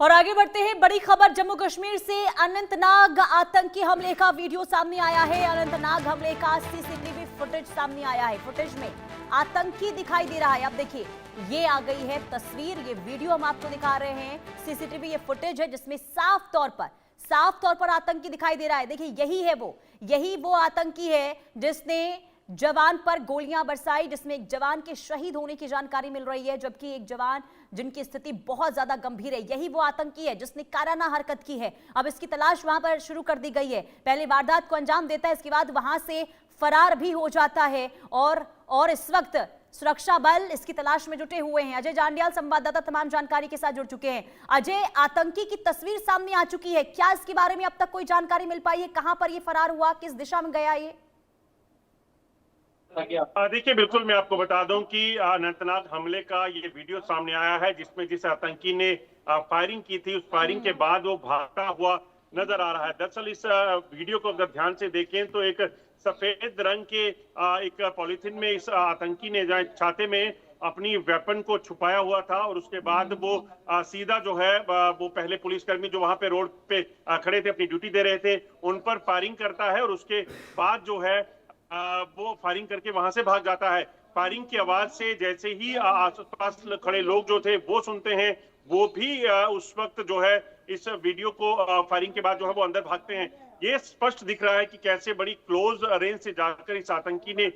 और आगे बढ़ते हैं, बड़ी खबर जम्मू कश्मीर से। अनंतनाग आतंकी हमले का वीडियो सामने आया है। अनंतनाग हमले का सीसीटीवी फुटेज सामने आया है। फुटेज में आतंकी दिखाई दे रहा है। अब देखिए, ये आ गई है तस्वीर, ये वीडियो हम आपको दिखा रहे हैं। सीसीटीवी ये फुटेज है जिसमें साफ तौर पर आतंकी दिखाई दे रहा है। देखिए, यही वो आतंकी है जिसने जवान पर गोलियां बरसाई, जिसमें एक जवान के शहीद होने की जानकारी मिल रही है, जबकि एक जवान जिनकी स्थिति बहुत ज्यादा गंभीर है। यही वो आतंकी है जिसने काराना हरकत की है। अब इसकी तलाश वहां पर शुरू कर दी गई है। पहले वारदात को अंजाम देता है, इसके बाद वहां से फरार भी हो जाता है और इस वक्त सुरक्षा बल इसकी तलाश में जुटे हुए हैं। अजय जांडियाल संवाददाता तमाम जानकारी के साथ जुड़ चुके हैं। अजय, आतंकी की तस्वीर सामने आ चुकी है, क्या इसके बारे में अब तक कोई जानकारी मिल पाई है? कहां पर ये फरार हुआ, किस दिशा में गया ये? देखिए, बिल्कुल मैं आपको बता दूं कि अनंतनाग हमले का ये वीडियो सामने आया है जिसमें जिस आतंकी ने फायरिंग की थी, उस फायरिंग के बाद वो भागता हुआ नजर आ रहा है। दरअसल इस वीडियो को अगर ध्यान से देखें तो एक सफेद रंग के एक पॉलिथीन में इस आतंकी ने छाते में अपनी वेपन को छुपाया हुआ था और उसके बाद वो सीधा जो है वो पहले पुलिसकर्मी जो वहां पे रोड पे खड़े थे, अपनी ड्यूटी दे रहे थे, उन पर फायरिंग करता है और उसके बाद जो है वो फायरिंग करके वहां से भाग जाता है। फायरिंग की आवाज से जैसे ही आसपास खड़े लोग जो थे वो सुनते हैं, वो भी उस वक्त जो है इस वीडियो को फायरिंग के बाद जो है वो अंदर भागते हैं। ये स्पष्ट दिख रहा है कि कैसे बड़ी क्लोज रेंज से जाकर इस आतंकी ने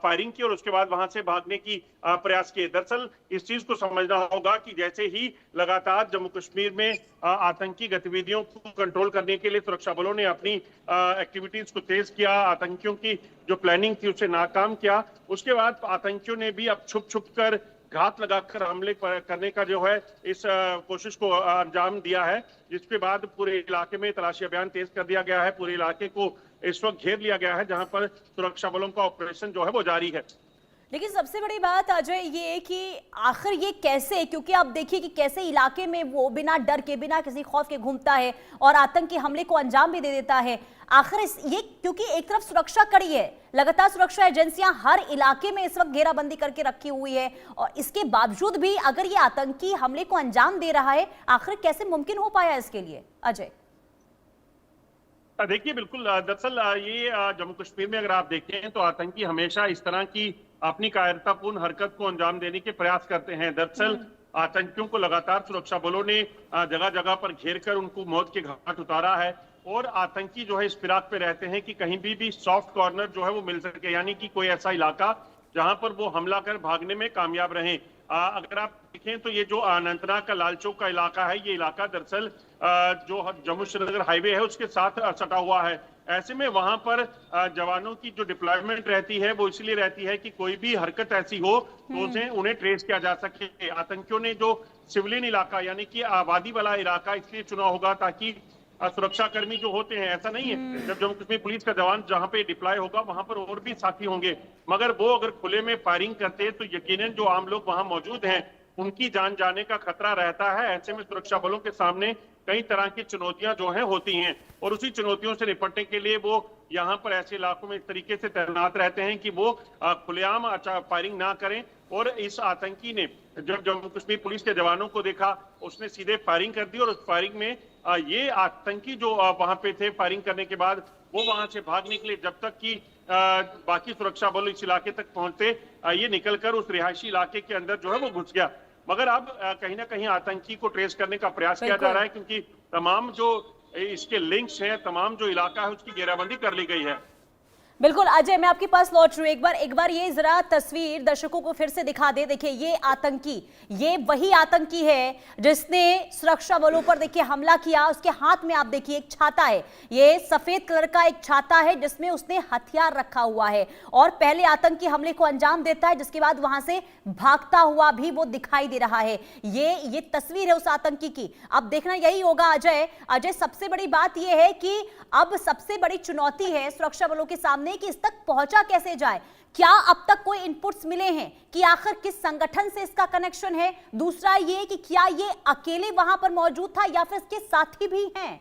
फायरिंग की और उसके बाद वहां से भागने की प्रयास किए। दरअसल इस चीज को समझना होगा कि जैसे ही लगातार जम्मू कश्मीर में आतंकी गतिविधियों को कंट्रोल करने के लिए सुरक्षा बलों ने अपनी एक्टिविटीज को तेज किया, आतंकियों की जो प्लानिंग थी उसे नाकाम किया, उसके बाद आतंकियों ने भी अब छुप छुप कर घात लगाकर हमले करने का जो है इस कोशिश को अंजाम दिया है, जिसके बाद पूरे इलाके में तलाशी अभियान तेज कर दिया गया है। पूरे इलाके को इस वक्त घेर लिया गया है जहां पर सुरक्षा बलों का ऑपरेशन जो है वो जारी है। लेकिन सबसे बड़ी बात अजय ये कि आखिर ये कैसे, क्योंकि आप देखिए कि कैसे इलाके में वो बिना डर के, बिना किसी खौफ के घूमता है और आतंकी हमले को अंजाम भी दे देता है। आखिर ये, क्योंकि एक तरफ सुरक्षा कड़ी है, लगातार सुरक्षा एजेंसियां हर इलाके में इस वक्त घेराबंदी करके रखी हुई है, और इसके बावजूद भी अगर ये आतंकी हमले को अंजाम दे रहा है, आखिर कैसे मुमकिन हो पाया इसके लिए अजय? देखिए, बिल्कुल दरअसल ये जम्मू कश्मीर में अगर आप देखें तो आतंकी हमेशा इस तरह की अपनी कायरतापूर्ण हरकत को अंजाम देने के प्रयास करते हैं। दरअसल आतंकियों को लगातार सुरक्षा बलों ने जगह जगह पर घेर कर उनको मौत के घाट उतारा है और आतंकी जो है इस फिराक पे रहते हैं कि कहीं भी सॉफ्ट कॉर्नर जो है वो मिल सके, यानी कि कोई ऐसा इलाका जहां पर वो हमला कर भागने में कामयाब रहें। अगर आप देखें तो ये जो अनंतनाग का लाल चौक का इलाका है, ये इलाका दरअसल जो जम्मू श्रीनगर हाईवे है उसके साथ सटा हुआ है। ऐसे में वहां पर जवानों की जो डिप्लॉयमेंट रहती है वो इसलिए रहती है कि कोई भी हरकत ऐसी हो तो उन्हें ट्रेस किया जा सके। आतंकियों ने जो सिविलियन इलाका यानी कि आबादी वाला इलाका इसलिए चुना होगा ताकि सुरक्षा कर्मी जो होते हैं, ऐसा नहीं है जब जम्मू कश्मीर पुलिस का जवान जहां पे डिप्लॉय होगा वहां पर और भी साथी होंगे, मगर वो अगर खुले में फायरिंग करते तो यकीनन जो आम लोग वहां मौजूद हैं उनकी जान जाने का खतरा रहता है। ऐसे में सुरक्षा बलों के सामने कई तरह की चुनौतियां जो हैं होती हैं और उसी चुनौतियों से निपटने के लिए वो यहाँ पर ऐसे इलाकों में इस तरीके से तैनात रहते हैं कि वो खुलेआम फायरिंग ना करें। और इस आतंकी ने जब जम्मू कश्मीर पुलिस के जवानों को देखा, उसने सीधे फायरिंग कर दी और उस फायरिंग में ये आतंकी जो वहां पे थे, फायरिंग करने के बाद वो वहां से भाग निकले। जब तक कि बाकी सुरक्षा बल इस इलाके तक पहुंचते, ये निकलकर उस रिहायशी इलाके के अंदर जो है वो घुस गया। मगर अब कहीं ना कहीं आतंकी को ट्रेस करने का प्रयास किया जा रहा है क्योंकि तमाम जो इसके लिंक्स हैं, तमाम जो इलाका है उसकी घेराबंदी कर ली गई है। बिल्कुल अजय, मैं आपके पास लौट रही हूं। एक बार ये जरा तस्वीर दर्शकों को फिर से दिखा दे। देखिए, ये आतंकी, ये वही आतंकी है जिसने सुरक्षा बलों पर देखिए हमला किया। उसके हाथ में आप देखिए एक छाता है, ये सफेद कलर का एक छाता है जिसमें उसने हथियार रखा हुआ है और पहले आतंकी हमले को अंजाम देता है, जिसके बाद वहां से भागता हुआ भी वो दिखाई दे रहा है। ये तस्वीर है उस आतंकी की। अब देखना यही होगा अजय, सबसे बड़ी बात यह है कि अब सबसे बड़ी चुनौती है सुरक्षा बलों के सामने कि इस तक पहुंचा कैसे जाए। क्या अब तक कोई इनपुट्स मिले हैं कि आखिर किस संगठन से इसका कनेक्शन है? दूसरा ये कि क्या ये अकेले वहां पर मौजूद था या फिर इसके साथी भी हैं?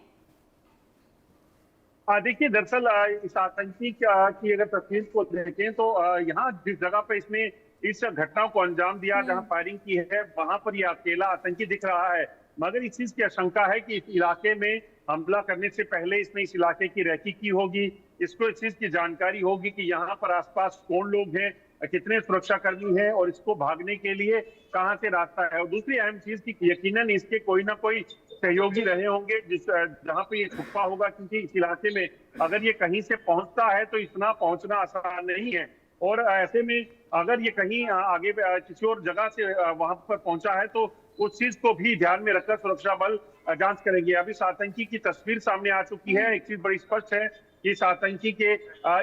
देखिए, दरअसल इस आतंकी की अगर तस्वीर को देखें तो यहाँ जिस जगह पे इसने इस घटना को अंजाम दिया जहां फायरिंग की है, वहां पर ये अकेला आतंकी दिख रहा है। मगर इस चीज की आशंका है कि इस इलाके में हमला करने से पहले इसने इस इलाके की रैकी की होगी, इसको इस चीज की जानकारी होगी कि यहाँ पर आसपास कौन लोग हैं, कितने सुरक्षाकर्मी हैं और इसको भागने के लिए कहां से रास्ता है। और दूसरी अहम चीज की यकीनन इसके कोई ना कोई सहयोगी रहे होंगे जिस जहां पे ये छुपा होगा, क्योंकि इस इलाके में अगर ये कहीं से पहुंचता है तो इतना पहुंचना आसान नहीं है। और ऐसे में अगर ये कहीं आगे किसी और जगह से वहां पर पहुंचा है तो उस चीज को भी ध्यान में रखकर सुरक्षा बल जांच करेंगे। अभी इस आतंकी की तस्वीर सामने आ चुकी है। एक चीज बड़ी स्पष्ट है कि इस आतंकी के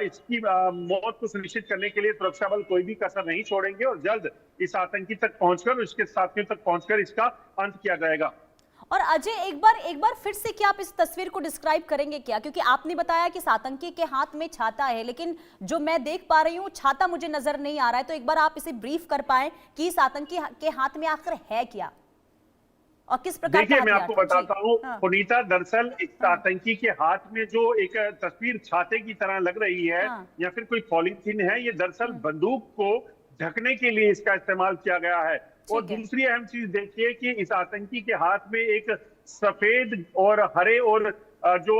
इसकी मौत को सुनिश्चित करने के लिए सुरक्षा बल कोई भी कसर नहीं छोड़ेंगे और जल्द इस आतंकी तक पहुंचकर उसके साथियों तक पहुंचकर इसका अंत किया जाएगा। और अजय एक बार फिर से क्या आप इस तस्वीर को डिस्क्राइब करेंगे क्या, क्योंकि आपने बताया कि इस आतंकी के हाथ में छाता है, लेकिन जो मैं देख पा रही हूँ छाता मुझे नजर नहीं आ रहा है। तो एक बार आप इसे ब्रीफ कर पाए कि इस आतंकी के हाथ में आखिर है क्या और किस प्रकार देखिए, का मैं आपको बताता हूँ पुनीता, दरअसल इस आतंकी के हाथ में जो एक तस्वीर छाते की तरह लग रही है या फिर कोई पॉलीथीन है, ये दरअसल बंदूक को ढकने के लिए इसका इस्तेमाल किया गया है। और दूसरी अहम चीज देखिए कि इस आतंकी के हाथ में एक सफेद और हरे और जो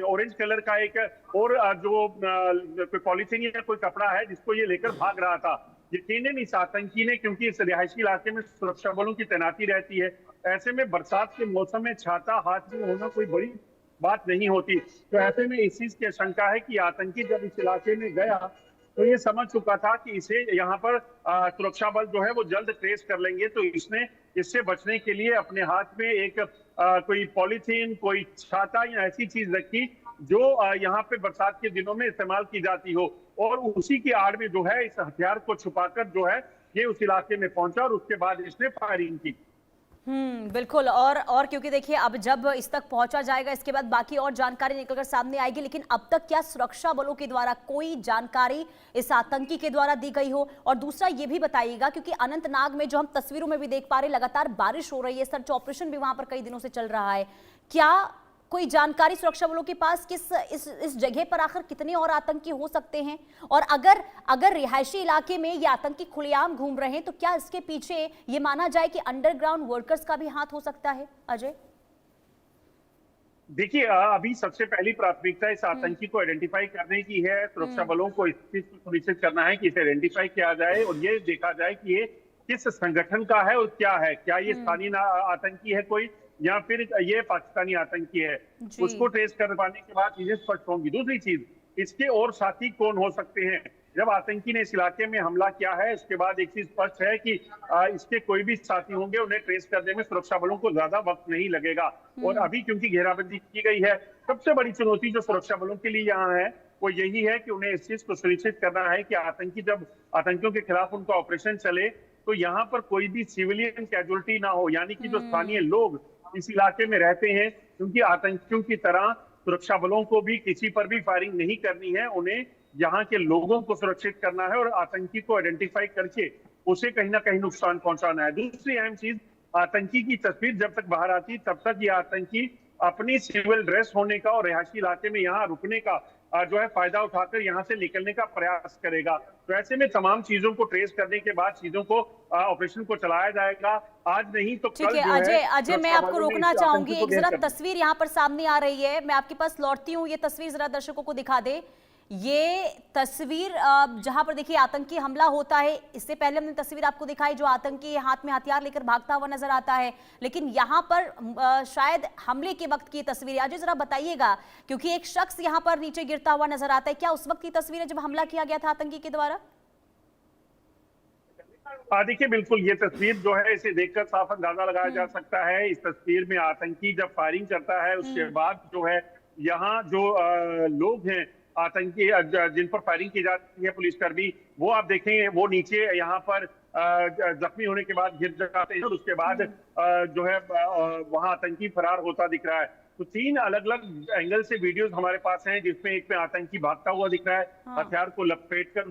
ऑरेंज कलर का एक और जो कोई पॉलीथीन या कोई कपड़ा है जिसको ये लेकर भाग रहा था। यकीनन इस आतंकी ने, क्योंकि इस रिहायशी इलाके में सुरक्षा बलों की तैनाती रहती है, ऐसे में बरसात के मौसम में छाता हाथ में होना कोई बड़ी बात नहीं होती। तो ऐसे में इस चीज की आशंका है कि आतंकी जब इस इलाके में गया तो ये समझ चुका था कि इसे यहाँ पर सुरक्षा बल जो है वो जल्द ट्रेस कर लेंगे। तो इसने इससे बचने के लिए अपने हाथ में एक कोई पॉलीथीन, कोई छाता या ऐसी चीज रखी जो यहाँ पे बरसात के दिनों में इस्तेमाल की जाती हो, और उसी की आड़ में जो है इस हथियार को छुपाकर जो है ये उस इलाके में पहुंचा और उसके बाद इसने फायरिंग की। बिल्कुल। और क्योंकि देखिए अब जब इस तक पहुंचा जाएगा इसके बाद बाकी और जानकारी निकलकर सामने आएगी, लेकिन अब तक क्या सुरक्षा बलों के द्वारा कोई जानकारी इस आतंकी के द्वारा दी गई हो? और दूसरा ये भी बताइएगा, क्योंकि अनंतनाग में जो हम तस्वीरों में भी देख पा रहे लगातार बारिश हो रही है, सर्च ऑपरेशन भी वहां पर कई दिनों से चल रहा है, क्या कोई जानकारी सुरक्षा बलों के पास किस इस जगह पर आखिर कितने और आतंकी हो सकते हैं? और अगर रिहायशी इलाके में ये आतंकी खुलेआम घूम रहे हैं तो क्या इसके पीछे ये माना जाए कि अंडरग्राउंड वर्कर्स का भी हाथ हो सकता है? अजय देखिए, अभी सबसे पहली प्राथमिकता इस आतंकी को आइडेंटिफाई करने की है। सुरक्षा बलों को इस चीज को सुनिश्चित करना है कि इसे आइडेंटिफाई किया जाए और ये देखा जाए कि ये किस संगठन का है और क्या है, क्या ये स्थानीय आतंकी है कोई या फिर ये पाकिस्तानी आतंकी है। उसको ट्रेस कर पाने के बाद चीजें स्पष्ट होंगी। दूसरी चीज, इसके और साथी कौन हो सकते हैं? जब आतंकी ने इस इलाके में हमला किया है उसके बाद एक चीज स्पष्ट है कि इसके कोई भी साथी होंगे, उन्हें ट्रेस करने में सुरक्षा बलों को ज्यादा वक्त नहीं लगेगा। और अभी क्योंकि घेराबंदी की गई है, सबसे बड़ी चुनौती जो सुरक्षा बलों के लिए यहाँ है वो यही है कि उन्हें इस चीज को सुनिश्चित करना है कि आतंकी जब आतंकियों के खिलाफ उनका ऑपरेशन चले तो यहाँ पर कोई भी सिविलियन कैजुअलिटी ना हो, यानी कि जो स्थानीय लोग इस इलाके में रहते हैं, क्योंकि आतंकियों की तरह सुरक्षा बलों को भी किसी पर भी फायरिंग नहीं करनी है, उन्हें यहाँ के लोगों को सुरक्षित करना है और आतंकी को आइडेंटिफाई करके उसे कहीं ना कहीं नुकसान पहुंचाना है। दूसरी अहम चीज, आतंकी की तस्वीर जब तक बाहर आती तब तक ये आतंकी अपनी सिविल ड्रेस होने का और रिहायशी इलाके में यहाँ रुकने का जो है फायदा उठाकर यहाँ से निकलने का प्रयास करेगा। तो ऐसे में तमाम चीजों को ट्रेस करने के बाद चीजों को ऑपरेशन को चलाया जाएगा। आज नहीं तो कल। ठीक है अजय मैं आपको रोकना चाहूंगी, एक जरा तस्वीर यहाँ पर सामने आ रही है, मैं आपके पास लौटती हूँ। ये तस्वीर जरा दर्शकों को दिखा दे। ये तस्वीर जहां पर देखिए आतंकी हमला होता है, इससे पहले हमने तस्वीर आपको दिखाई जो आतंकी हाथ में हथियार लेकर भागता हुआ नजर आता है, लेकिन यहां पर शायद हमले के वक्त की तस्वीर है। आज जरा बताइएगा, क्योंकि एक शख्स यहां पर नीचे गिरता हुआ नजर आता है, क्या उस वक्त की तस्वीर है जब हमला किया गया था आतंकी के द्वारा? देखिए, बिल्कुल ये तस्वीर जो है इसे देखकर साफ अंदाजा लगाया जा सकता है। इस तस्वीर में आतंकी जब फायरिंग करता है उसके बाद जो है यहाँ जो लोग हैं आतंकी जिन पर फायरिंग की जाती है, पुलिसकर्मी, वो आप देखेंगे वो नीचे यहाँ पर जख्मी होने के बाद गिर जाते हैं और उसके बाद जो है वहां आतंकी फरार होता दिख रहा है। तो 3 अलग अलग एंगल से वीडियोस हमारे पास हैं जिसमें एक में आतंकी भागता हुआ दिख रहा है, हथियार को लपेटकर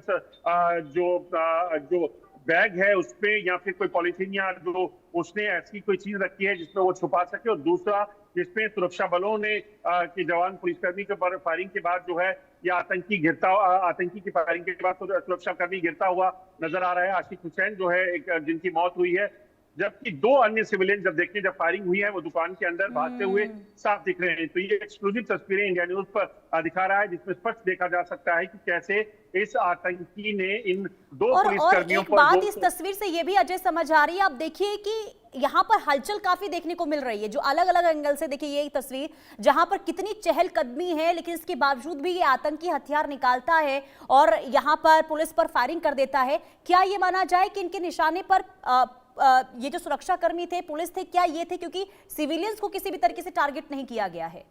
जो बैग है उसपे या फिर कोई पॉलिथीन या जो उसने ऐसी कोई चीज रखी है जिसमें वो छुपा सके, और दूसरा जिसमें सुरक्षा बलों ने कि जवान पुलिसकर्मी के पर फायरिंग के बाद जो है या आतंकी की फायरिंग के बाद सुरक्षाकर्मी गिरता हुआ नजर आ रहा है। आशिक हुसैन जो है एक जिनकी मौत हुई है, जबकि 2 अन्य सिविलियन जब फायरिंग हुई है वो दुकान के अंदर भागते हुए साफ दिख रहे हैं। तो ये एक्सक्लूसिव तस्वीरें इंडिया न्यूज पर दिखा रहा है, जिसमें स्पष्ट देखा जा सकता है कि कैसे इस आतंकी ने इन 2 पुलिसकर्मियों पर बात इस तस्वीर से ये भी अजय समझ आ रही है, आप देखिए कि यहाँ पर हलचल काफी देखने को मिल रही है, जो अलग अलग एंगल से देखिए ये तस्वीर जहां पर कितनी चहलकदमी है, लेकिन इसके बावजूद भी ये आतंकी हथियार निकालता है और यहाँ पर पुलिस पर फायरिंग कर देता है। क्या ये माना जाए कि इनके निशाने पर ये जो सुरक्षाकर्मी थे, पुलिस थे, क्या ये थे क्योंकि सिविलियंस को किसी भी तरीके से टारगेट नहीं किया गया है?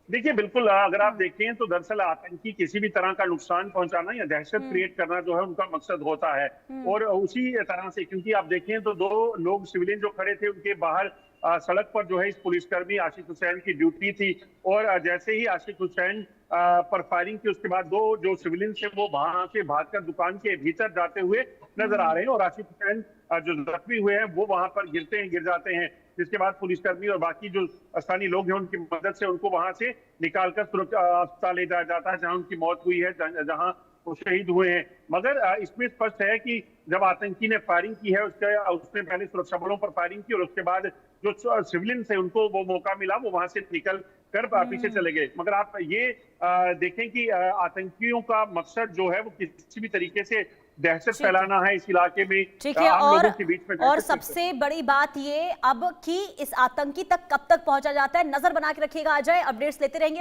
देखिए बिल्कुल, अगर आप देखें तो दरअसल आतंकी किसी भी तरह का नुकसान पहुंचाना या दहशत क्रिएट करना जो है उनका मकसद होता है। और उसी तरह से, क्योंकि आप देखें तो 2 लोग सिविलियन जो खड़े थे उनके बाहर सड़क पर जो है इस पुलिसकर्मी आशिक हुसैन की ड्यूटी थी, और जैसे ही आशिक हुसैन पर फायरिंग की उसके बाद 2 जो सिविलियन थे वो वहां से भागकर दुकान के भीतर जाते हुए नजर आ रहे हैं, और आशिक हुसैन जो जख्मी हुए हैं वो वहां पर गिर जाते हैं, जिसके बाद पुलिसकर्मी और बाकी जो स्थानीय लोग हैं उनकी मदद से उनको वहां से निकालकर सुरक्षा अस्पताल ले जाया जाता है जहां उनकी मौत हुई है, जहां वो शहीद हुए हैं। मगर इसमें स्पष्ट है कि जब आतंकी ने फायरिंग की है उसने पहले सुरक्षा बलों पर फायरिंग की और उसके बाद जो सिविलियन थे उनको वो मौका मिला, वो वहां से निकल कर पीछे चले गए। मगर आप ये देखें कि आतंकियों का मकसद जो है वो किसी भी तरीके से दहशत फैलाना है इस इलाके में, ठीक है। आम लोगों के बीच में। और सबसे बड़ी बात ये अब कि इस आतंकी तक कब तक पहुंचा जाता है, नजर बना के रखिएगा अजय, अपडेट्स लेते रहेंगे।